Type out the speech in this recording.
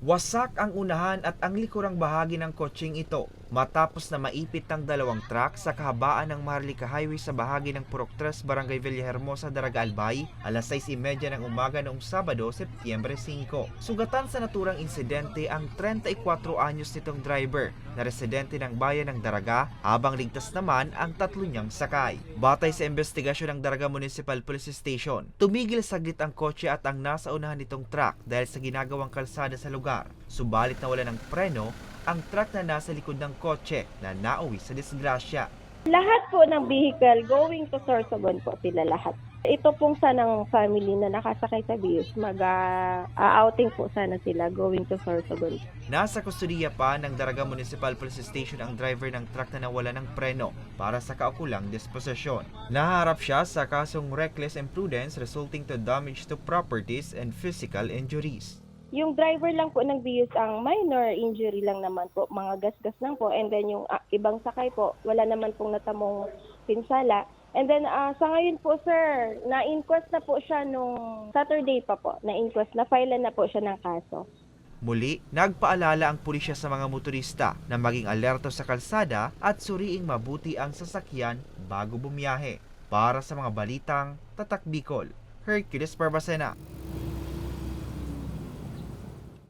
Wasak ang unahan at ang likurang bahagi ng kotseng ito matapos na maipit ng dalawang truck sa kahabaan ng Maharlika Highway sa bahagi ng Purok 3, Barangay Villahermosa, Daraga Albay, alas 6:30 ng umaga noong Sabado, Setyembre 5. Sugatan sa naturang insidente ang 34 anyos nitong driver na residente ng bayan ng Daraga, habang ligtas naman ang tatlo niyang sakay. Batay sa investigasyon ng Daraga Municipal Police Station, tumigil saglit ang kotse at ang nasa unahan nitong truck dahil sa ginagawang kalsada sa lugar. Subalit nawala ng preno ang truck na nasa likod ng kotse na nauwi sa disgrasya. Lahat po ng vehicle going to Sorsogon po sila lahat. Ito pong sanang family na nakasakay sa Vios, mag-outing po sana sila going to Sorsogon. Nasa kustudiya pa ng Daraga Municipal Police Station ang driver ng truck na nawala ng preno para sa kaukulang disposisyon. Naharap siya sa kasong reckless imprudence resulting to damage to properties and physical injuries. Yung driver lang po ng Vios ang minor injury lang naman po, mga gasgas lang po, and then yung ibang sakay po, wala naman pong natamong pinsala. And then sa ngayon po sir, na-inquest na po siya nung Saturday pa po, na-inquest, na-file na po siya ng kaso. Muli, nagpaalala ang pulisya sa mga motorista na maging alerto sa kalsada at suriing mabuti ang sasakyan bago bumiyahe. Para sa mga balitang Tatak Bicol, Hercules Barbacena.